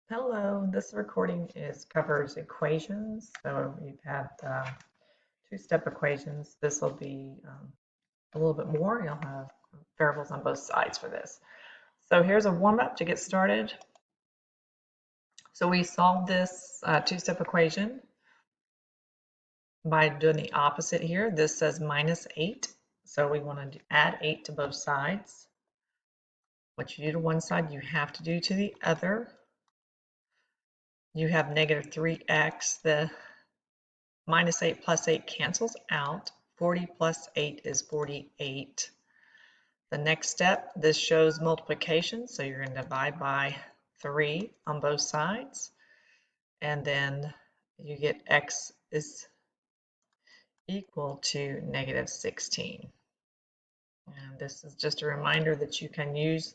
Hello, this recording covers equations. So you've had two-step equations. This will be a little bit more. You'll have variables on both sides for this. So here's a warm-up to get started. So we solved this two-step equation by doing the opposite here. This says minus 8. So we want to add 8 to both sides. What you do to one side, you have to do to the other. You have negative 3x. The minus 8 plus 8 cancels out. 40 plus 8 is 48. The next step, this shows multiplication, so you're going to divide by 3 on both sides, and then you get x is equal to negative 16. And this is just a reminder that you can use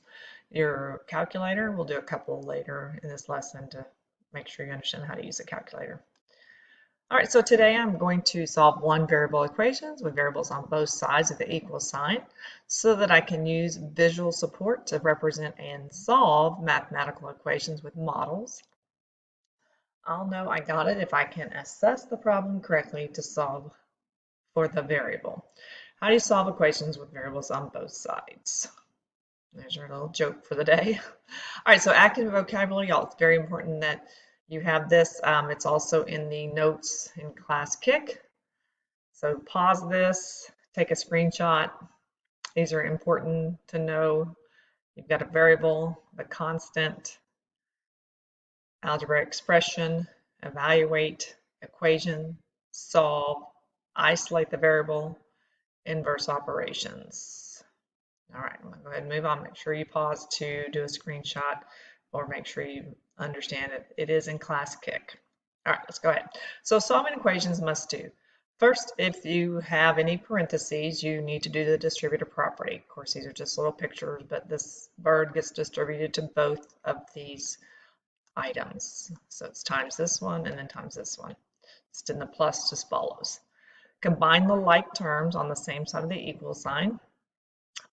your calculator. We'll do a couple later in this lesson to make sure you understand how to use a calculator. All right, so today I'm going to solve one variable equations with variables on both sides of the equal sign so that I can use visual support to represent and solve mathematical equations with models. I'll know I got it if I can assess the problem correctly to solve for the variable. How do you solve equations with variables on both sides? There's your little joke for the day. All right, so active vocabulary, y'all, it's very important that you have this. It's also in the notes in class kick. So pause this, take a screenshot. These are important to know. You've got a variable, the constant, algebraic expression, evaluate, equation, solve, isolate the variable, inverse operations. All right, I'm gonna go ahead and move on. Make sure you pause to do a screenshot or make sure you understand it. It is in class kick. All right, let's go ahead. So solving equations must do. First, if you have any parentheses, you need to do the distributive property. Of course, these are just little pictures, but this bird gets distributed to both of these items. So it's times this one and then times this one. Just in the plus just follows. Combine the like terms on the same side of the equal sign.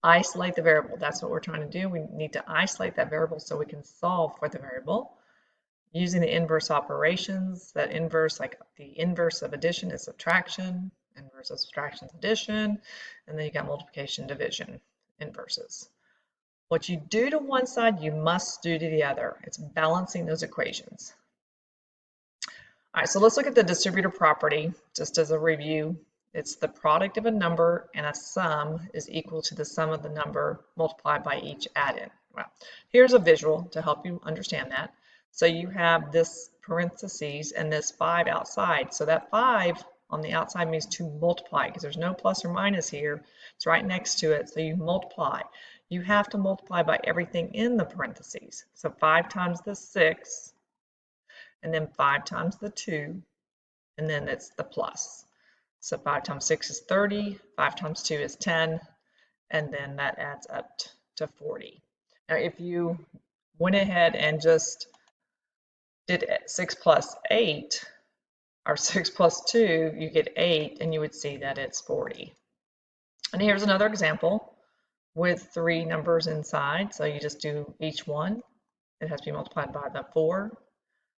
Isolate the variable. That's what we're trying to do. We need to isolate that variable so we can solve for the variable. Using the inverse operations, that inverse, like the inverse of addition is subtraction, inverse of subtraction is addition, and then you got multiplication, division, inverses. What you do to one side, you must do to the other. It's balancing those equations. All right, so let's look at the distributive property just as a review. It's the product of a number and a sum is equal to the sum of the number multiplied by each addend. Well, here's a visual to help you understand that. So you have this parentheses and this 5 outside. So that 5 on the outside means to multiply because there's no plus or minus here. It's right next to it. So you multiply. You have to multiply by everything in the parentheses. So 5 times the 6, and then 5 times the 2, and then it's the plus. So 5 times 6 is 30, 5 times 2 is 10, and then that adds up to 40. Now, if you went ahead and just did 6 plus 8, or 6 plus 2, you get 8, and you would see that it's 40. And here's another example with 3 numbers inside. So you just do each one. It has to be multiplied by the 4.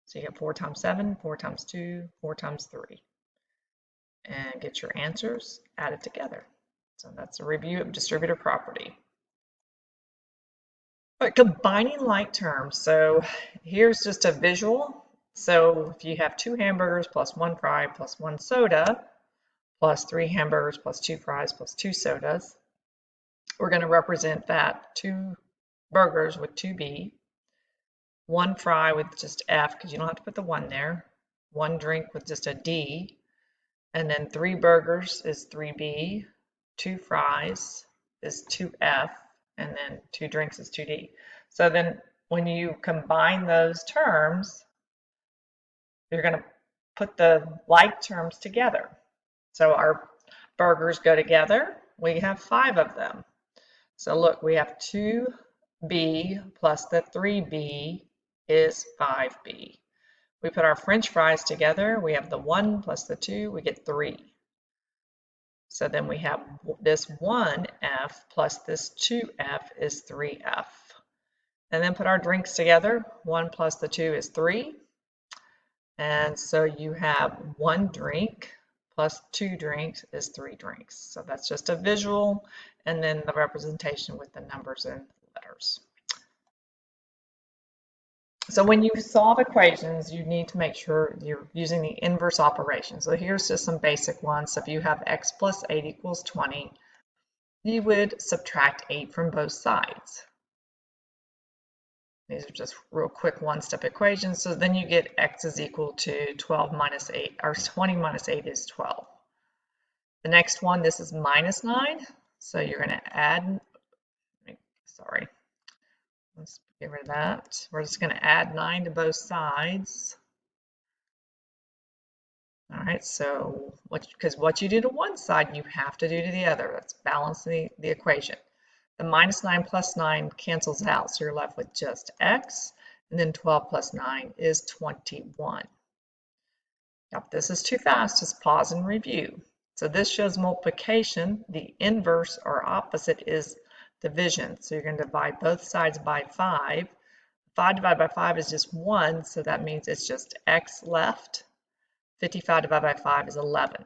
So you get 4 times 7, 4 times 2, 4 times 3. And get your answers added together. So that's a review of distributive property. But combining like terms. So here's just a visual. So if you have 2 hamburgers plus 1 fry plus 1 soda plus 3 hamburgers plus 2 fries plus 2 sodas, we're going to represent that 2 burgers with 2B, 1 fry with just F because you don't have to put the 1 there, 1 drink with just a D, and then 3 burgers is 3B, 2 fries is 2F, and then 2 drinks is 2D. So then when you combine those terms, you're going to put the like terms together. So our burgers go together. We have 5 of them. So look, we have 2B plus the 3B is 5B. We put our French fries together. We have the 1 plus the 2, we get 3. So then we have this 1F plus this 2F is 3F. and then put our drinks together. 1 plus the 2 is 3. And so you have 1 drink plus 2 drinks is 3 drinks. So that's just a visual, and then the representation with the numbers and letters. So when you solve equations, you need to make sure you're using the inverse operation. So here's just some basic ones. So if you have x plus 8 equals 20, you would subtract 8 from both sides. These are just real quick one-step equations. So then you get x is equal to 12 minus 8, or 20 minus 8 is 12. The next one, this is minus 9. So you're going to add, sorry, let's get rid of that. We're just going to add 9 to both sides. All right, so because what you do to one side, you have to do to the other. That's balancing the equation. The minus 9 plus 9 cancels out, so you're left with just x, and then 12 plus 9 is 21. Now, if this is too fast, just pause and review. So this shows multiplication. The inverse or opposite is division. So you're going to divide both sides by 5. 5 divided by 5 is just 1, so that means it's just x left. 55 divided by 5 is 11.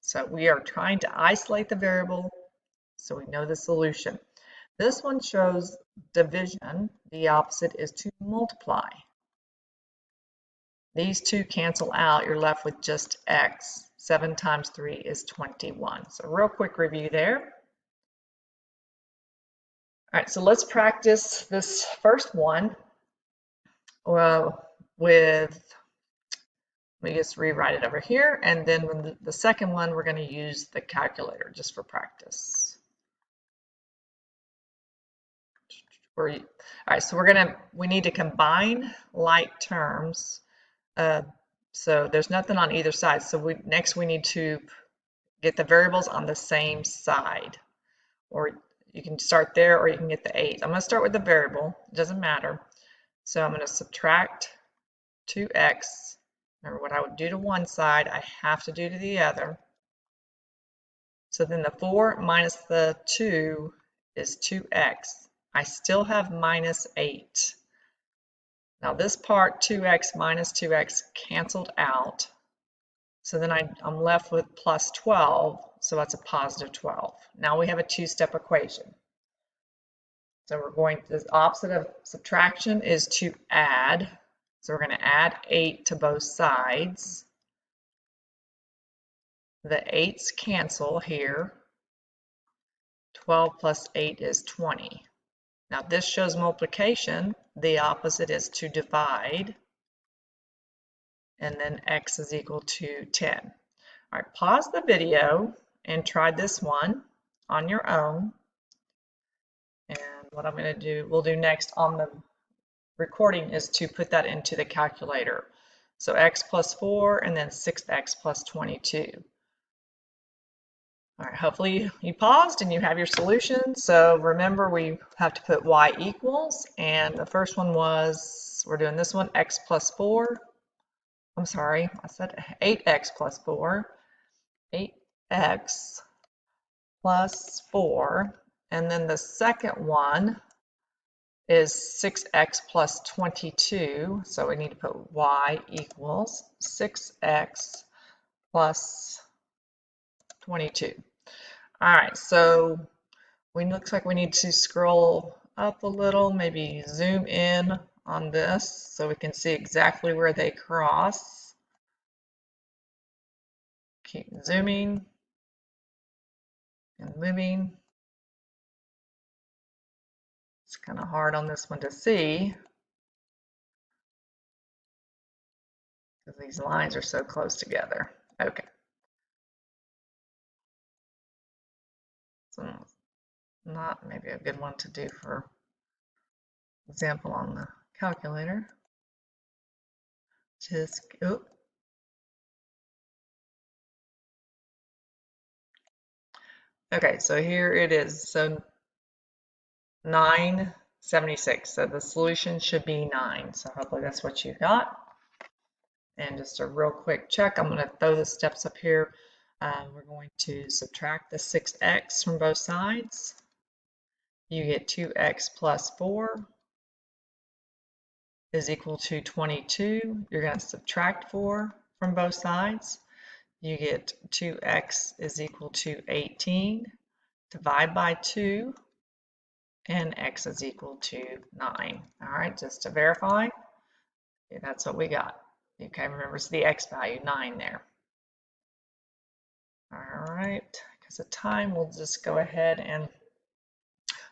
So we are trying to isolate the variable so we know the solution. This one shows division. The opposite is to multiply. These two cancel out. You're left with just x. 7 times 3 is 21. So real quick review there. All right, so let's practice this first one with, let me just rewrite it over here, and then the second one, we're going to use the calculator just for practice. All right, so we need to combine like terms. So there's nothing on either side. So next we need to get the variables on the same side. Or you can start there, or you can get the 8. I'm going to start with the variable. It doesn't matter. So I'm going to subtract 2x. Remember, what I would do to one side, I have to do to the other. So then the 4 minus the 2 is 2x. I still have minus 8. Now this part, 2x minus 2x, canceled out. So then I'm left with plus 12, so that's a positive 12. Now we have a two-step equation. So we're going to, the opposite of subtraction is to add. So we're going to add 8 to both sides. The 8's cancel here. 12 plus 8 is 20. Now this shows multiplication. The opposite is to divide. And then x is equal to 10. All right, pause the video and try this one on your own. And what I'm going to do, we'll do next on the recording is to put that into the calculator. So x plus 4 and then 6x plus 22. All right, hopefully you paused and you have your solution. So remember, we have to put y equals, and the first one was, we're doing this one, x plus 4. I'm sorry, I said 8x plus 4. 8x plus 4. And then the second one is 6x plus 22. So we need to put y equals 6x plus 22. All right, so looks like we need to scroll up a little, maybe zoom in on this so we can see exactly where they cross. Keep zooming and moving. It's kind of hard on this one to see because these lines are so close together. Okay. So not maybe a good one to do for example on the calculator. Just, oh. Okay, so here it is. So 976. So the solution should be 9. So hopefully that's what you got. And just a real quick check, I'm going to throw the steps up here. We're going to subtract the 6x from both sides. You get 2x plus 4. is equal to 22. You're going to subtract 4 from both sides. You get 2x is equal to 18. Divide by 2, and x is equal to 9. All right, just to verify, okay, that's what we got. Okay, remember it's the x value, 9 there. All right, because of time, we'll just go ahead and,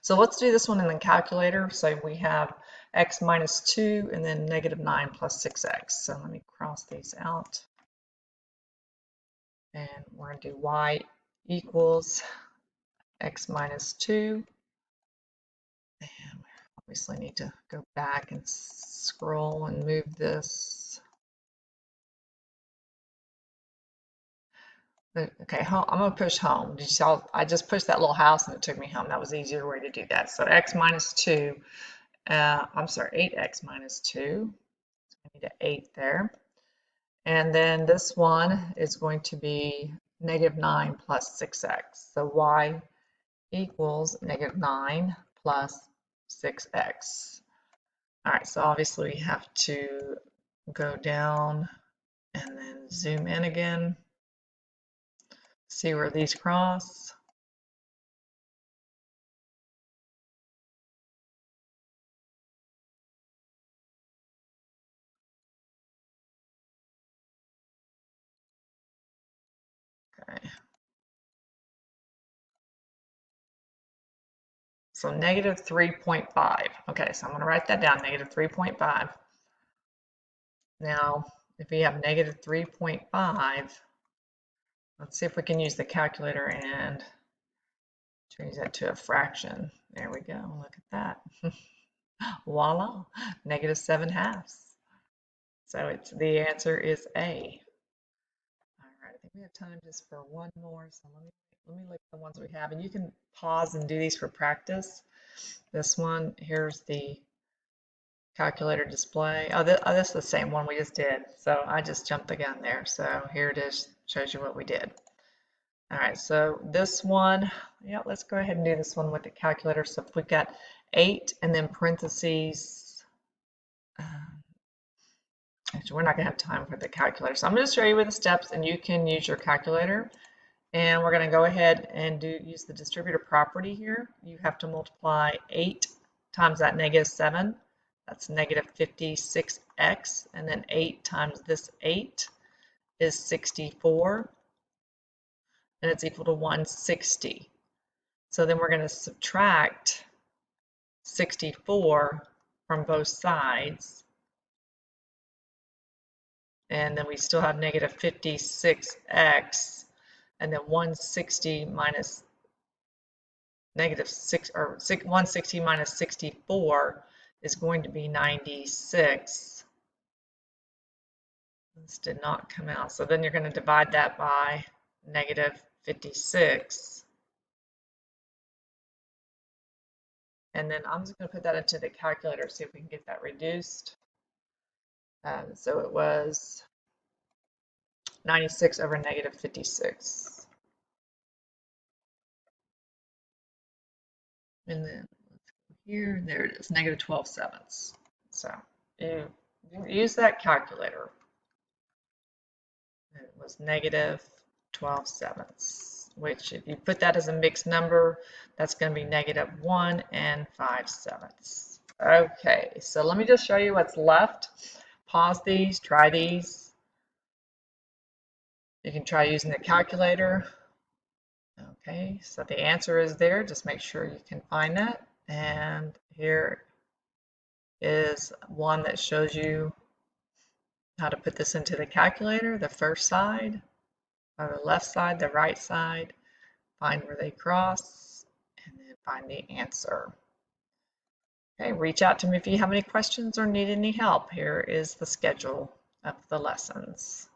so let's do this one in the calculator. So we have x minus 2 and then negative 9 plus 6x. So let me cross these out. And we're going to do y equals x minus 2. And we obviously need to go back and scroll and move this. Okay, home, I'm going to push home. Did you see I just pushed that little house and it took me home. That was the easier way to do that. So x minus 2, I'm sorry, 8x minus 2. So I need an 8 there. And then this one is going to be negative 9 plus 6x. So y equals negative 9 plus 6x. All right, so obviously we have to go down and then zoom in again, see where these cross. Okay. So negative 3.5. Okay, so I'm going to write that down, negative 3.5. Now, if we have negative 3.5, let's see if we can use the calculator and change that to a fraction. There we go. Look at that. Voila, negative 7/2. So it's the answer is A. All right, I think we have time just for one more. So let me look at the ones we have, and you can pause and do these for practice. This one, here's the calculator display. Oh, this is the same one we just did. So I just jumped the gun there. So here it is, shows you what we did. All right, so this one, yeah, let's go ahead and do this one with the calculator. So if we've got 8 and then parentheses, actually, we're not going to have time for the calculator. So I'm going to show you with the steps, and you can use your calculator. And we're going to go ahead and use the distributor property here. You have to multiply 8 times that negative 7. That's negative 56x. And then 8 times this 8 is 64. And it's equal to 160. So then we're going to subtract 64 from both sides. And then we still have negative 56x. And then 160 minus negative 6, or 160 minus 64 is going to be 96. This did not come out. So then you're going to divide that by negative 56. And then I'm just going to put that into the calculator, see if we can get that reduced. So it was 96 over negative 56. And then let's go here, there it is, negative 12/7. So you use that calculator. It was negative 12/7, which if you put that as a mixed number, that's going to be negative 1 and 5/7. Okay, so let me just show you what's left. Pause these, try these. You can try using the calculator. Okay, so the answer is there. Just make sure you can find that. And here is one that shows you how to put this into the calculator, the first side, or the left side, the right side, find where they cross, and then find the answer. Okay, reach out to me if you have any questions or need any help. Here is the schedule of the lessons.